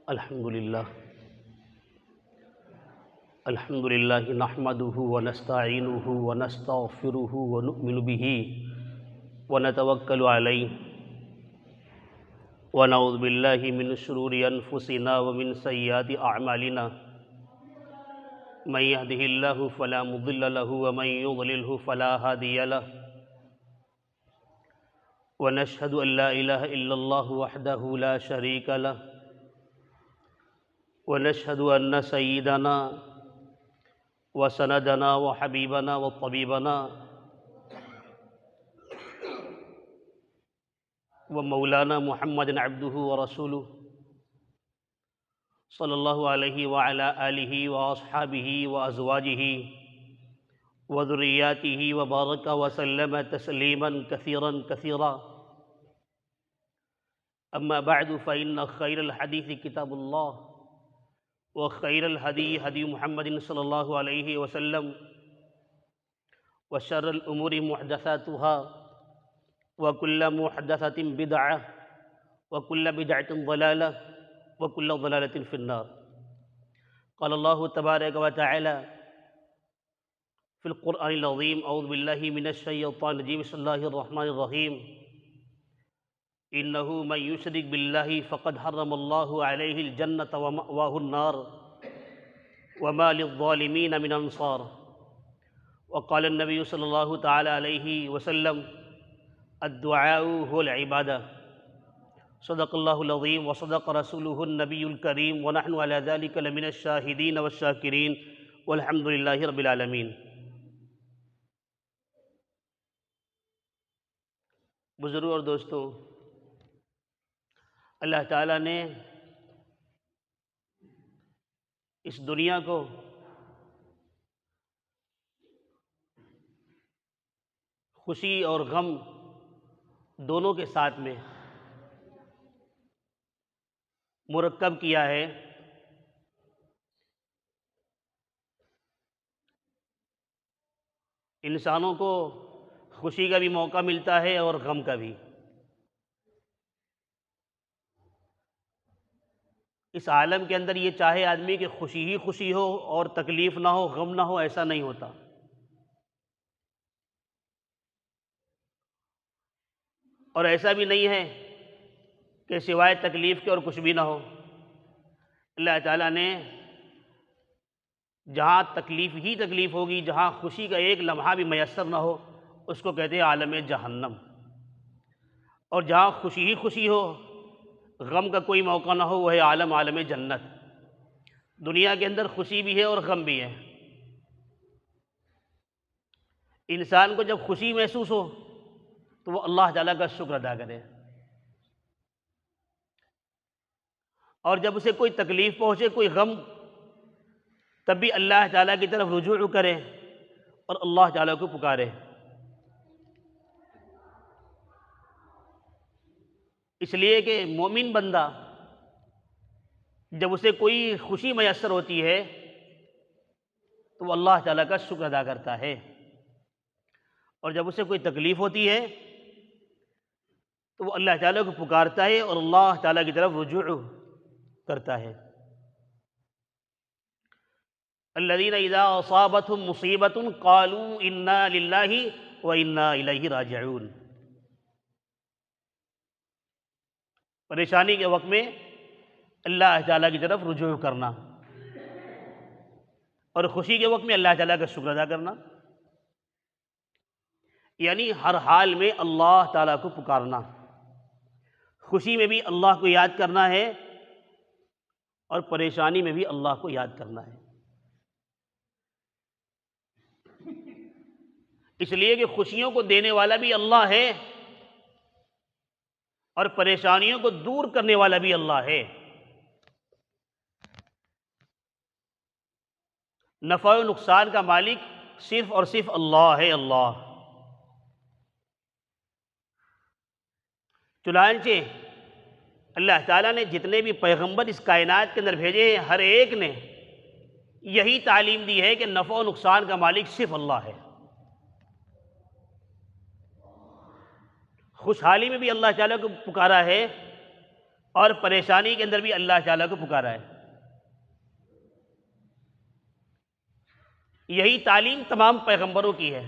الحمد للہ نحمده ونستعینه ونستغفره ونؤمن به ونتوکل علیہ ونعوذ باللہ من شرور انفسنا ومن سیئات اعمالنا من يهده اللہ فلا مضل له ومن يضلله فلا هادی له ونشهد ان لا الہ الا اللہ وحدہ لا شریک له ونشهد ان سیدنا وسندنا وحبیبنا وطبیبنا ومولانا محمد عبدہ ورسولہ صلی اللہ علیہ وعلی آلہ واصحابہ وازواجہ وذریاتہ وبارک وسلم تسلیما کثیرا کثیرا اما بعد فإن خیر الحدیث کتاب اللہ وخیر الہدی ہدی محمد صلی اللہ علیہ وسلم وشر الامور محدثاتها وکل محدثۃ بدعہ وکل بدعۃ ضلالہ وکل ضلالۃ فی النار۔ قال اللہ تبارک وتعالی فی القرآن العظیم اعوذ باللہ من الشیطان الرجیم بسم اللہ الرحمن الرحیم انہ من یشرک باللہ فقد حرم اللہ علیہ الجنۃ ومأواہ النار وما للظالمین من انصار۔ وقال النبی صلی اللہ تعالی علیہ وسلم الدعاء هو العبادہ۔ صدق اللہ العظیم وصدق رسولہ النبی الکریم ونحن علی ذلک لمن الشاہدین والشاکرین والحمد للہ رب العالمین۔ بزرگوں اور دوستوں، اللہ تعالیٰ نے اس دنیا کو خوشی اور غم دونوں کے ساتھ میں مرکب کیا ہے۔ انسانوں کو خوشی کا بھی موقع ملتا ہے اور غم کا بھی۔ اس عالم کے اندر یہ چاہے آدمی کہ خوشی ہی خوشی ہو اور تکلیف نہ ہو، غم نہ ہو، ایسا نہیں ہوتا۔ اور ایسا بھی نہیں ہے کہ سوائے تکلیف کے اور کچھ بھی نہ ہو۔ اللہ تعالیٰ نے جہاں تکلیف ہی تکلیف ہوگی، جہاں خوشی کا ایک لمحہ بھی میسر نہ ہو، اس کو کہتے ہیں عالم جہنم۔ اور جہاں خوشی ہی خوشی ہو، غم کا کوئی موقع نہ ہو، وہ ہے عالم جنت۔ دنیا کے اندر خوشی بھی ہے اور غم بھی ہے۔ انسان کو جب خوشی محسوس ہو تو وہ اللہ تعالیٰ کا شکر ادا کرے، اور جب اسے کوئی تکلیف پہنچے، کوئی غم، تب بھی اللہ تعالیٰ کی طرف رجوع کرے اور اللہ تعالیٰ کو پکارے۔ اس لیے کہ مومن بندہ جب اسے کوئی خوشی میسر ہوتی ہے تو وہ اللہ تعالیٰ کا شکر ادا کرتا ہے، اور جب اسے کوئی تکلیف ہوتی ہے تو وہ اللہ تعالیٰ کو پکارتا ہے اور اللہ تعالیٰ کی طرف رجوع کرتا ہے۔ الذین اذا اصابتهم مصیبۃ قالوا انا للہ وانا الیہ راجعون۔ پریشانی کے وقت میں اللہ تعالیٰ کی طرف رجوع کرنا، اور خوشی کے وقت میں اللہ تعالیٰ کا شکر ادا کرنا، یعنی ہر حال میں اللہ تعالیٰ کو پکارنا۔ خوشی میں بھی اللہ کو یاد کرنا ہے اور پریشانی میں بھی اللہ کو یاد کرنا ہے۔ اس لیے کہ خوشیوں کو دینے والا بھی اللہ ہے اور پریشانیوں کو دور کرنے والا بھی اللہ ہے۔ نفع و نقصان کا مالک صرف اور صرف اللہ ہے، اللہ۔ چنانچہ اللہ تعالیٰ نے جتنے بھی پیغمبر اس کائنات کے اندر بھیجے ہیں، ہر ایک نے یہی تعلیم دی ہے کہ نفع و نقصان کا مالک صرف اللہ ہے۔ خوشحالی میں بھی اللہ تعالیٰ کو پکارا ہے اور پریشانی کے اندر بھی اللہ تعالیٰ کو پکارا ہے۔ یہی تعلیم تمام پیغمبروں کی ہے۔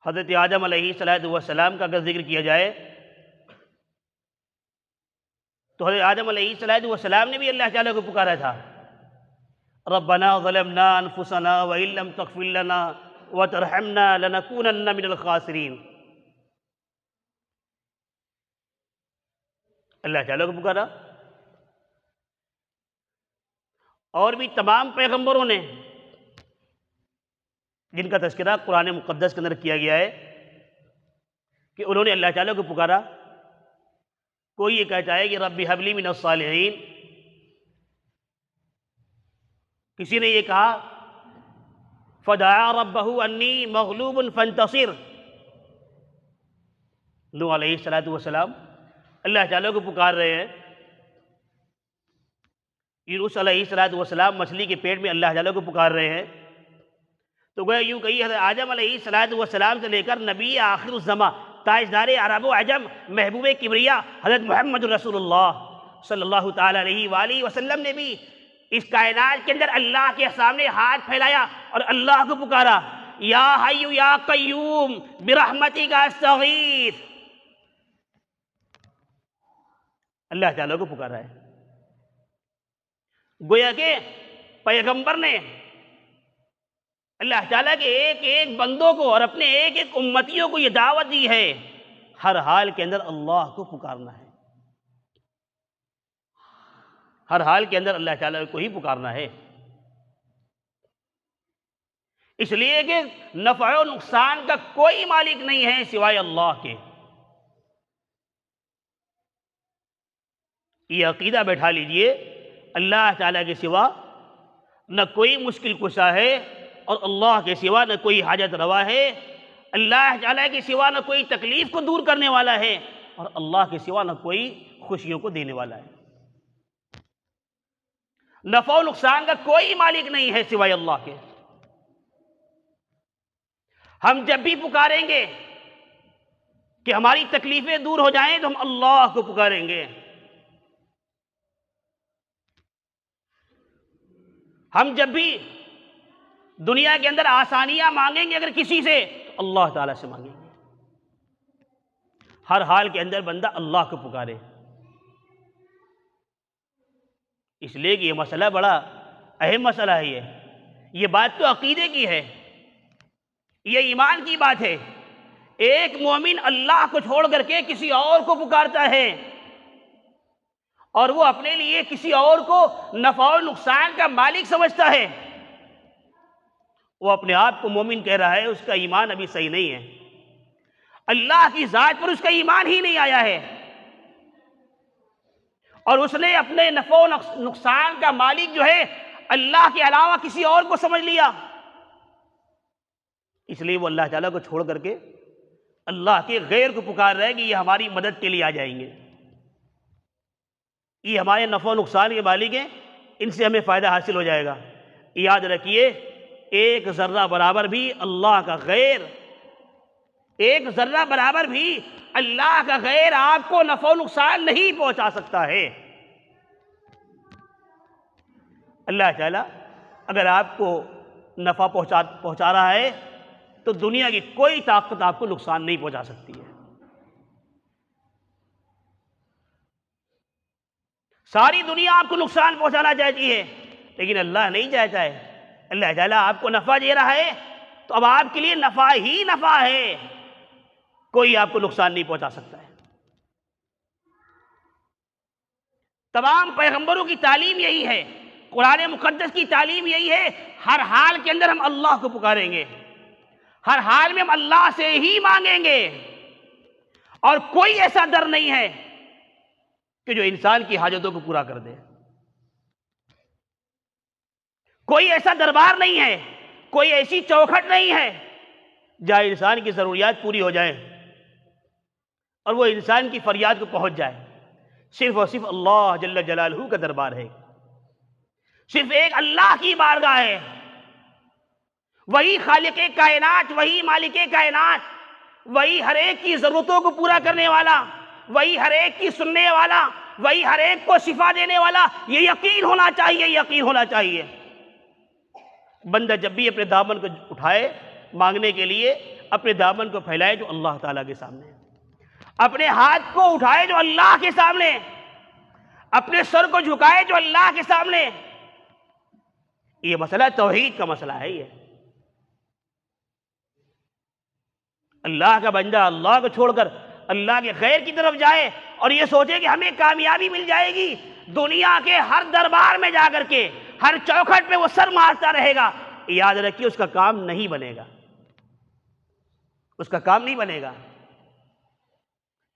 حضرت آدم علیہ السلام کا اگر ذکر کیا جائے تو حضرت آدم علیہ السلام نے بھی اللہ تعالیٰ کو پکارا تھا، ربنا ظلمنا انفسنا وان لم تغفر لنا وترحمنا لنکونن من الخاسرین۔ اللہ تعالیٰ کو پکارا۔ اور بھی تمام پیغمبروں نے جن کا تذکرہ قرآن مقدس کے اندر کیا گیا ہے کہ انہوں نے اللہ تعالیٰ کو پکارا۔ کوئی یہ کہتا ہے کہ رب ہب لی من الصالحین، کسی نے یہ کہا فدعا ربہ انی مغلوب فانتصر۔ نوح علیہ السلام اللہ تعالیٰ کو پکار رہے ہیں، یونس علیہ السلام مچھلی کے پیٹ میں اللہ تعالیٰ کو پکار رہے ہیں، تو گویا یوں کہیے حضرت آدم علیہ السلام سے لے کر نبی آخر الزماں تاجدار عرب و عجم محبوب کبریا حضرت محمد رسول اللہ صلی اللہ تعالیٰ علیہ وآلہ وسلم نے بھی اس کائنات کے اندر اللہ کے سامنے ہاتھ پھیلایا اور اللہ کو پکارا، یا حی یا قیوم برحمتک استغیث۔ اللہ تعالیٰ کو پکارا ہے۔ گویا کہ پیغمبر نے اللہ تعالیٰ کے ایک ایک بندوں کو اور اپنے ایک ایک امتیوں کو یہ دعوت دی ہے، ہر حال کے اندر اللہ کو پکارنا ہے، ہر حال کے اندر اللہ تعالیٰ کو ہی پکارنا ہے۔ اس لیے کہ نفع و نقصان کا کوئی مالک نہیں ہے سوائے اللہ کے۔ یہ عقیدہ بیٹھا لیجئے، اللہ تعالیٰ کے سوا نہ کوئی مشکل کشا ہے اور اللہ کے سوا نہ کوئی حاجت روا ہے، اللہ تعالیٰ کے سوا نہ کوئی تکلیف کو دور کرنے والا ہے اور اللہ کے سوا نہ کوئی خوشیوں کو دینے والا ہے۔ نفع و نقصان کا کوئی مالک نہیں ہے سوائے اللہ کے۔ ہم جب بھی پکاریں گے کہ ہماری تکلیفیں دور ہو جائیں تو ہم اللہ کو پکاریں گے۔ ہم جب بھی دنیا کے اندر آسانیاں مانگیں گے اگر کسی سے تو اللہ تعالیٰ سے مانگیں گے۔ ہر حال کے اندر بندہ اللہ کو پکارے۔ اس لیے کہ یہ مسئلہ بڑا اہم مسئلہ ہے، یہ بات تو عقیدے کی ہے، یہ ایمان کی بات ہے۔ ایک مومن اللہ کو چھوڑ کر کے کسی اور کو پکارتا ہے اور وہ اپنے لیے کسی اور کو نفع و نقصان کا مالک سمجھتا ہے، وہ اپنے آپ کو مومن کہہ رہا ہے، اس کا ایمان ابھی صحیح نہیں ہے، اللہ کی ذات پر اس کا ایمان ہی نہیں آیا ہے، اور اس نے اپنے نفع و نقصان کا مالک جو ہے اللہ کے علاوہ کسی اور کو سمجھ لیا۔ اس لیے وہ اللہ تعالیٰ کو چھوڑ کر کے اللہ کے غیر کو پکار رہے کہ یہ ہماری مدد کے لیے آ جائیں گے، یہ ہمارے نفع و نقصان کے مالک ہیں، ان سے ہمیں فائدہ حاصل ہو جائے گا۔ یاد رکھیے، ایک ذرہ برابر بھی اللہ کا غیر، ایک ذرہ برابر بھی اللہ کا غیر آپ کو نفع و نقصان نہیں پہنچا سکتا ہے۔ اللہ تعالیٰ اگر آپ کو نفع پہنچا رہا ہے تو دنیا کی کوئی طاقت آپ کو نقصان نہیں پہنچا سکتی ہے۔ ساری دنیا آپ کو نقصان پہنچانا چاہتی ہے لیکن اللہ نہیں چاہتا ہے۔ اللہ تعالیٰ آپ کو نفع دے رہا ہے تو اب آپ کے لیے نفع ہی نفع ہے، کوئی آپ کو نقصان نہیں پہنچا سکتا ہے۔ تمام پیغمبروں کی تعلیم یہی ہے، قرآن مقدس کی تعلیم یہی ہے، ہر حال کے اندر ہم اللہ کو پکاریں گے، ہر حال میں ہم اللہ سے ہی مانگیں گے، اور کوئی ایسا در نہیں ہے کہ جو انسان کی حاجتوں کو پورا کر دے، کوئی ایسا دربار نہیں ہے، کوئی ایسی چوکھٹ نہیں ہے جہاں انسان کی ضروریات پوری ہو جائیں اور وہ انسان کی فریاد کو پہنچ جائے۔ صرف اور صرف اللہ جل جلالہ کا دربار ہے، صرف ایک اللہ کی بارگاہ ہے، وہی خالق کائنات، وہی مالک کائنات، وہی ہر ایک کی ضرورتوں کو پورا کرنے والا، وہی ہر ایک کی سننے والا، وہی ہر ایک کو شفا دینے والا، یہ یقین ہونا چاہیے، یقین ہونا چاہیے۔ بندہ جب بھی اپنے دامن کو اٹھائے مانگنے کے لیے، اپنے دامن کو پھیلائے جو اللہ تعالیٰ کے سامنے، اپنے ہاتھ کو اٹھائے جو اللہ کے سامنے، اپنے سر کو جھکائے جو اللہ کے سامنے۔ یہ مسئلہ توحید کا مسئلہ ہے۔ یہ اللہ کا بندہ اللہ کو چھوڑ کر اللہ کے غیر کی طرف جائے اور یہ سوچے کہ ہمیں کامیابی مل جائے گی، دنیا کے ہر دربار میں جا کر کے ہر چوکھٹ پہ وہ سر مارتا رہے گا، یاد رکھیے اس کا کام نہیں بنے گا، اس کا کام نہیں بنے گا۔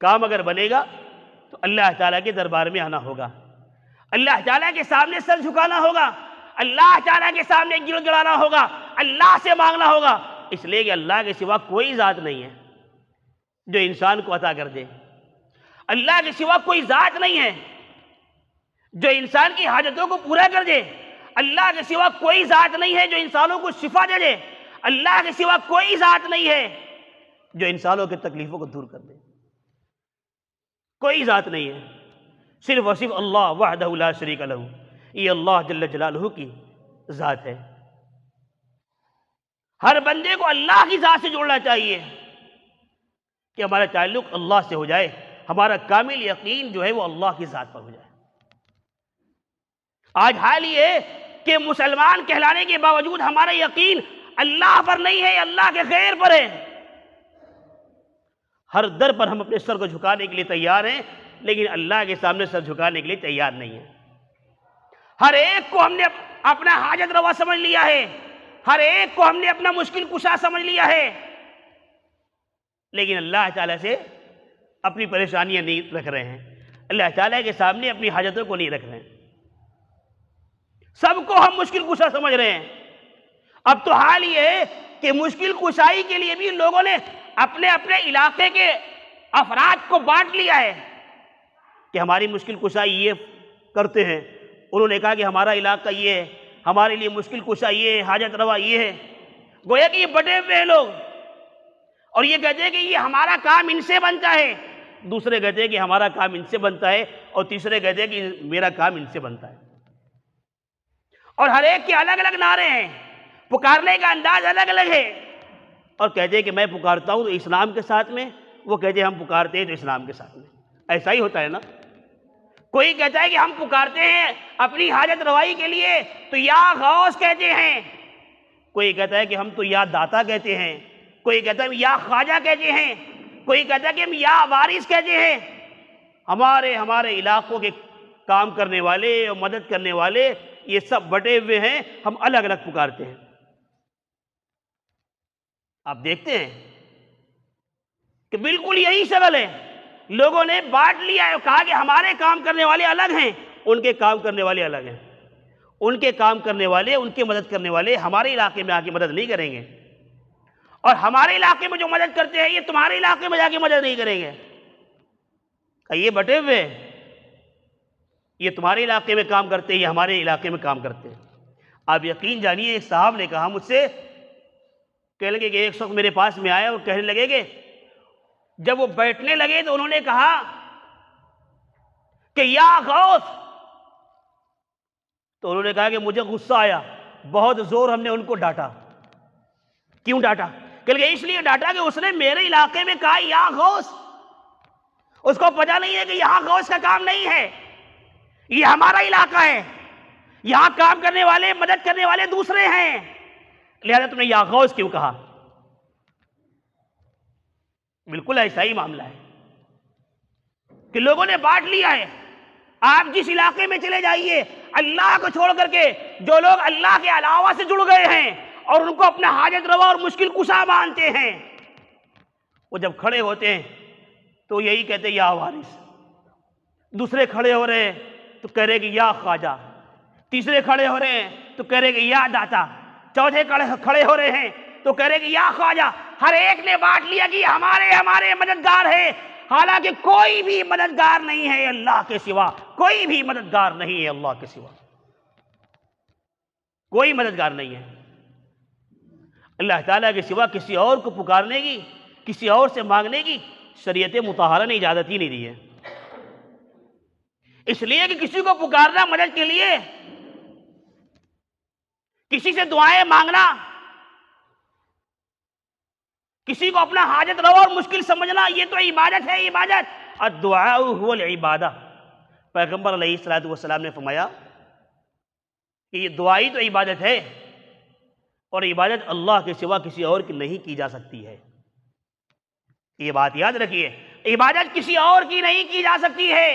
کام اگر بنے گا تو اللہ تعالیٰ کے دربار میں آنا ہوگا، اللہ تعالیٰ کے سامنے سر جھکانا ہوگا، اللہ تعالیٰ کے سامنے گڑ گڑانا ہوگا، اللہ سے مانگنا ہوگا، اس لیے کہ اللہ کے سوا کوئی ذات نہیں ہے جو انسان کو عطا کر دے، اللہ کے سوا کوئی ذات نہیں ہے جو انسان کی حاجتوں کو پورا کر دے، اللہ کے سوا کوئی ذات نہیں ہے جو انسانوں کو شفا دے دے، اللہ کے سوا کوئی ذات نہیں ہے جو انسانوں کی تکلیفوں کو دور کر دے، کوئی ذات نہیں ہے، صرف اور صرف اللہ وحدہ لا شریک لہ، یہ اللہ جل جلالہ کی ذات ہے۔ ہر بندے کو اللہ کی ذات سے جوڑنا چاہیے کہ ہمارا تعلق اللہ سے ہو جائے، ہمارا کامل یقین جو ہے وہ اللہ کی ذات پر ہو جائے۔ آج حال یہ ہے کہ مسلمان کہلانے کے باوجود ہمارا یقین اللہ پر نہیں ہے، اللہ کے غیر پر ہے۔ ہر در پر ہم اپنے سر کو جھکانے کے لیے تیار ہیں، لیکن اللہ کے سامنے سر جھکانے کے لیے تیار نہیں ہیں۔ ہر ایک کو ہم نے اپنا حاجت روا سمجھ لیا ہے، ہر ایک کو ہم نے اپنا مشکل کشا سمجھ لیا ہے، لیکن اللہ تعالیٰ سے اپنی پریشانیاں نہیں رکھ رہے ہیں، اللہ تعالیٰ کے سامنے اپنی حاجتوں کو نہیں رکھ رہے ہیں، سب کو ہم مشکل کشا سمجھ رہے ہیں۔ اب تو حال یہ ہے کہ مشکل کشائی کے لیے بھی لوگوں نے اپنے اپنے علاقے کے افراد کو بانٹ لیا ہے کہ ہماری مشکل کشائی یہ کرتے ہیں، انہوں نے کہا کہ ہمارا علاقہ یہ ہے، ہمارے لیے مشکل کشا یہ ہے، حاجت روا یہ ہے، گویا کہ یہ بٹے ہوئے ہیں لوگ، اور یہ کہتے ہیں کہ یہ ہمارا کام ان سے بنتا ہے، دوسرے کہتے ہیں کہ ہمارا کام ان سے بنتا ہے، اور تیسرے کہتے ہیں کہ میرا کام ان سے بنتا ہے، اور ہر ایک کے الگ الگ نعرے ہیں، پکارنے کا انداز الگ الگ ہے، اور کہتے ہیں کہ میں پکارتا ہوں تو اسلام کے ساتھ میں، وہ کہتے ہیں ہم پکارتے ہیں تو اسلام کے ساتھ میں۔ ایسا ہی ہوتا ہے نا، کوئی کہتا ہے کہ ہم پکارتے ہیں اپنی حاجت روائی کے لیے تو یا غوث کہتے ہیں، کوئی کہتا ہے کہ ہم تو یا داتا کہتے ہیں، کوئی کہتا ہے یا خواجہ کہتے ہیں، کوئی کہتا ہے کہ ہم یا وارث کہتے ہیں۔ ہمارے علاقوں کے کام کرنے والے اور مدد کرنے والے یہ سب بٹے ہوئے ہیں، ہم الگ الگ پکارتے ہیں۔ آپ دیکھتے ہیں کہ بالکل یہی شکل ہے، لوگوں نے بانٹ لیا ہے، کہا کہ ہمارے کام کرنے والے الگ ہیں، ان کے کام کرنے والے الگ ہیں، ان کے کام کرنے والے، ان کے مدد کرنے والے ہمارے علاقے میں آ کے مدد نہیں کریں گے، اور ہمارے علاقے میں جو مدد کرتے ہیں یہ تمہارے علاقے میں جا کے مدد نہیں کریں گے۔ یہ بٹے ہوئے ہیں، یہ تمہارے علاقے میں کام کرتے ہیں، یہ ہمارے علاقے میں کام کرتے ہیں۔ آپ یقین جانیے، ایک صاحب نے کہا مجھ سے، کہنے لگے کہ ایک شخص میرے پاس میں آیا اور کہنے لگے کہ جب وہ بیٹھنے لگے تو انہوں نے کہا کہ یا غوث، تو انہوں نے کہا کہ مجھے غصہ آیا، بہت زور ہم نے ان کو ڈانٹا۔ کیوں ڈانٹا؟ کہ اس لیے ڈانٹا کہ اس نے میرے علاقے میں کہا یا غوث، اس کو پتہ نہیں ہے کہ یہاں غوث کا کام نہیں ہے، یہ ہمارا علاقہ ہے، یہاں کام کرنے والے، مدد کرنے والے دوسرے ہیں، لہذا تم نے یا غوث کیوں کہا؟ بالکل ایسا ہی معاملہ ہے کہ لوگوں نے بانٹ لیا ہے۔ آپ جس علاقے میں چلے جائیے، اللہ کو چھوڑ کر کے جو لوگ اللہ کے علاوہ سے جڑ گئے ہیں اور ان کو اپنا حاجت روا اور مشکل کشا مانتے ہیں، وہ جب کھڑے ہوتے ہیں تو یہی کہتے ہیں یا وارث، دوسرے کھڑے ہو رہے ہیں تو کہہ رہے کہ یا خواجہ، تیسرے کھڑے ہو رہے ہیں تو کہہ رہے کہ یا داتا، چوتھے کھڑے ہو رہے ہیں تو کہہ رہے کہ یا خواجہ۔ ہر ایک نے بانٹ لیا کہ ہمارے مددگار ہے، حالانکہ کوئی بھی مددگار نہیں ہے اللہ کے سوا، کوئی بھی مددگار نہیں ہے اللہ کے سوا، کوئی مددگار نہیں ہے۔ اللہ تعالیٰ کے سوا کسی اور کو پکارنے کی، کسی اور سے مانگنے کی شریعت مطہرہ نے اجازت ہی نہیں دی ہے، اس لیے کہ کسی کو پکارنا مدد کے لیے، کسی سے دعائیں مانگنا، کسی کو اپنا حاجت روا اور مشکل سمجھنا، یہ تو عبادت ہے، عبادت۔ الدعاء هو العبادہ، پیغمبر علیہ السلام نے فرمایا کہ یہ دعائی تو عبادت ہے، اور عبادت اللہ کے سوا کسی اور کی نہیں کی جا سکتی ہے۔ یہ بات یاد رکھیے، عبادت کسی اور کی نہیں کی جا سکتی ہے۔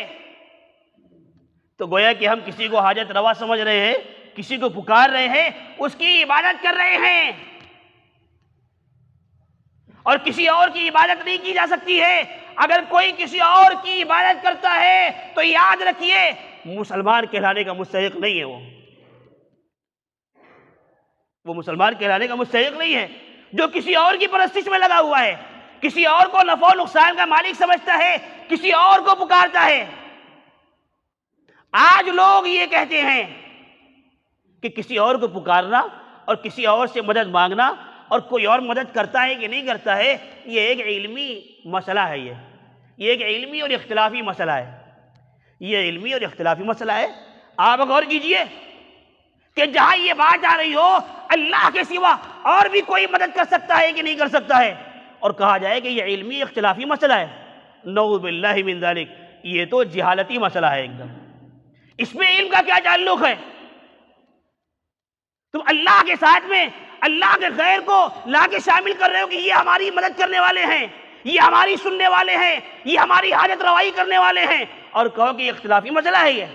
تو گویا کہ ہم کسی کو حاجت روا سمجھ رہے ہیں، کسی کو پکار رہے ہیں، اس کی عبادت کر رہے ہیں، اور کسی اور کی عبادت نہیں کی جا سکتی ہے۔ اگر کوئی کسی اور کی عبادت کرتا ہے تو یاد رکھیے مسلمان کہلانے کا مستحق نہیں ہے، وہ مسلمان کہلانے کا مستحق نہیں ہے۔ جو کسی اور کی پرستش میں لگا ہوا ہے، کسی اور کو نفع و نقصان کا مالک سمجھتا ہے، کسی اور کو پکارتا ہے۔ آج لوگ یہ کہتے ہیں کہ کسی اور کو پکارنا اور کسی اور سے مدد مانگنا اور کوئی اور مدد کرتا ہے کہ نہیں کرتا ہے، یہ ایک علمی مسئلہ ہے، یہ ایک علمی اور اختلافی مسئلہ ہے، یہ علمی اور اختلافی مسئلہ ہے۔ آپ غور کیجئے کہ جہاں یہ بات آ رہی ہو اللہ کے سوا اور بھی کوئی مدد کر سکتا ہے کہ نہیں کر سکتا ہے، اور کہا جائے کہ یہ علمی اختلافی مسئلہ ہے، نعوذ باللہ من ذالک، یہ تو جہالتی مسئلہ ہے ایک دم۔ اس میں علم کا کیا تعلق ہے؟ تم اللہ کے ساتھ میں اللہ کے غیر کو لا کے شامل کر رہے ہو کہ یہ ہماری مدد کرنے والے ہیں، یہ ہماری سننے والے ہیں، یہ ہماری حاجت روائی کرنے والے ہیں، اور کہو کہ یہ اختلافی مسئلہ ہے۔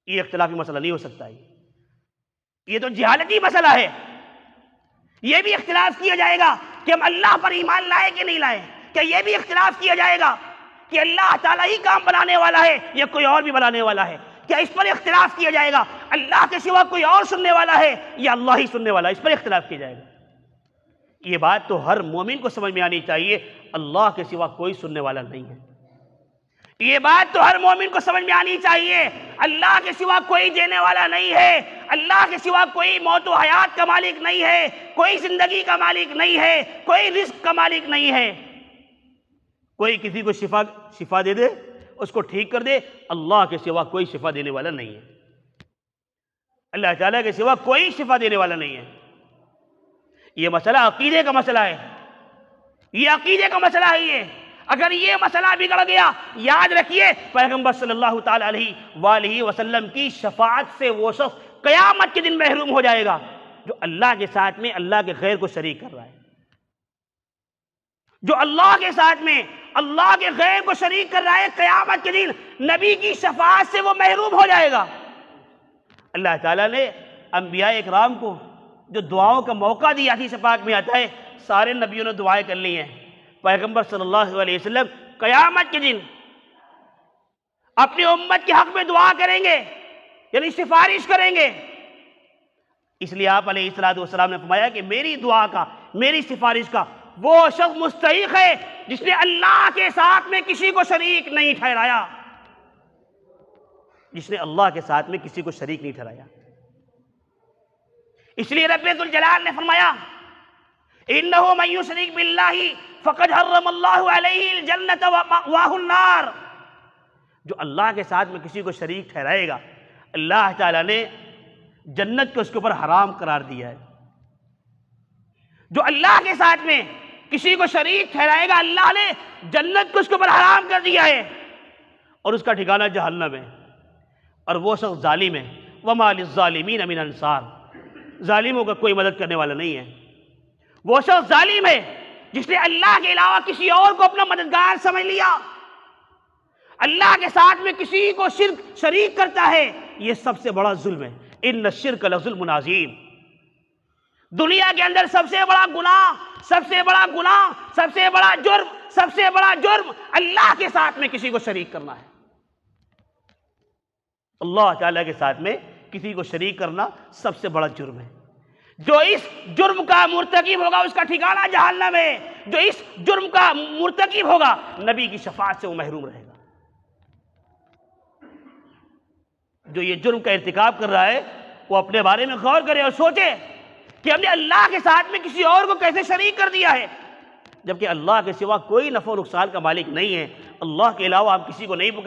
یہ اختلافی مسئلہ نہیں ہو سکتا ہے، یہ تو جہالتی مسئلہ ہے۔ یہ بھی اختلاف کیا جائے گا کہ ہم اللہ پر ایمان لائے کہ نہیں لائے، کہ یہ بھی اختلاف کیا جائے گا کہ اللہ تعالیٰ ہی کام بنانے والا ہے یا کوئی اور بھی بنانے والا ہے، کیا اس پر اختلاف کیا جائے گا اللہ کے سوا کوئی اور سننے والا ہے یا اللہ ہی سننے والا ہے، اس پر اختلاف کیا جائے گا۔ یہ بات تو ہر مومن کو سمجھ میں آنی چاہیے، اللہ کے سوا کوئی سننے والا نہیں ہے۔ یہ بات تو ہر مومن کو سمجھ میں آنی چاہیے، اللہ کے سوا کوئی دینے والا نہیں ہے، اللہ کے سوا کوئی موت و حیات کا مالک نہیں ہے، کوئی زندگی کا مالک نہیں ہے، کوئی رزق کا مالک نہیں ہے۔ کوئی کسی کو شفا دے دے، اس کو ٹھیک کر دے، اللہ کے سوا کوئی شفا دینے والا نہیں ہے، اللہ تعالیٰ کے سوا کوئی شفا دینے والا نہیں ہے۔ یہ مسئلہ عقیدے کا مسئلہ ہے، یہ عقیدے کا مسئلہ ہے۔ یہ اگر یہ مسئلہ بگڑ گیا، یاد رکھیے پیغمبر صلی اللہ تعالیٰ علیہ وآلہ وسلم کی شفاعت سے وہ شخص قیامت کے دن محروم ہو جائے گا جو اللہ کے ساتھ میں اللہ کے غیر کو شریک کر رہا ہے، جو اللہ کے ساتھ میں اللہ کے غیر کو شریک کر رہا ہے، قیامت کے دن نبی کی شفاعت سے وہ محروم ہو جائے گا۔ اللہ تعالیٰ نے انبیاء اکرام کو جو دعاؤں کا موقع دیا، حدیث پاک میں آتا ہے سارے نبیوں نے دعائیں کر لی ہیں، پیغمبر صلی اللہ علیہ وسلم قیامت کے دن اپنی امت کے حق میں دعا کریں گے، یعنی سفارش کریں گے۔ اس لیے آپ علیہ السلام نے فرمایا کہ میری دعا کا، میری سفارش کا وہ شخص مستحق ہے جس نے اللہ کے ساتھ میں کسی کو شریک نہیں ٹھہرایا، جس نے اللہ کے ساتھ میں کسی کو شریک نہیں ٹھہرایا۔ اس لیے رب ذوالجلال نے فرمایا انہ من یشرک باللہ فقد حرم اللہ علیہ الجنۃ ومأواہ النار، جو اللہ کے ساتھ میں کسی کو شریک ٹھہرائے گا اللہ تعالیٰ نے جنت کو اس کے اوپر حرام قرار دیا ہے۔ جو اللہ کے ساتھ میں کسی کو شریک ٹھہرائے گا اللہ نے جنت کو اس کے اوپر حرام کر دیا ہے، اور اس کا ٹھکانہ جہنم ہے، اور وہ شخص ظالم ہے۔ وَمَا لِلظَّالِمِينَ مِنْ أَنصَارٍ، ظالموں کا کوئی مدد کرنے والا نہیں ہے۔ وہ شخص ظالم ہے جس نے اللہ کے علاوہ کسی اور کو اپنا مددگار سمجھ لیا، اللہ کے ساتھ میں کسی کو شریک کرتا ہے، یہ سب سے بڑا ظلم ہے۔ ان الشرک لظلم عظیم، دنیا کے اندر سب سے بڑا گناہ، سب سے بڑا گناہ، سب سے بڑا جرم، سب سے بڑا جرم اللہ کے ساتھ میں کسی کو شریک کرنا ہے۔ اللہ تعالیٰ کے ساتھ میں کسی کو شریک کرنا سب سے بڑا جرم ہے۔ جو اس جرم کا مرتکب ہوگا اس کا ٹھکانہ جہنم ہے، جو اس جرم کا مرتکب ہوگا نبی کی شفاعت سے وہ محروم رہے گا۔ جو یہ جرم کا ارتکاب کر رہا ہے وہ اپنے بارے میں غور کرے اور سوچے کہ ہم نے اللہ کے ساتھ میں کسی اور کو کیسے شریک کر دیا ہے۔ جبکہ اللہ کے سوا کوئی نفع و نقصان کا مالک نہیں ہے۔ اللہ کے علاوہ ہم کسی کو نہیں پکار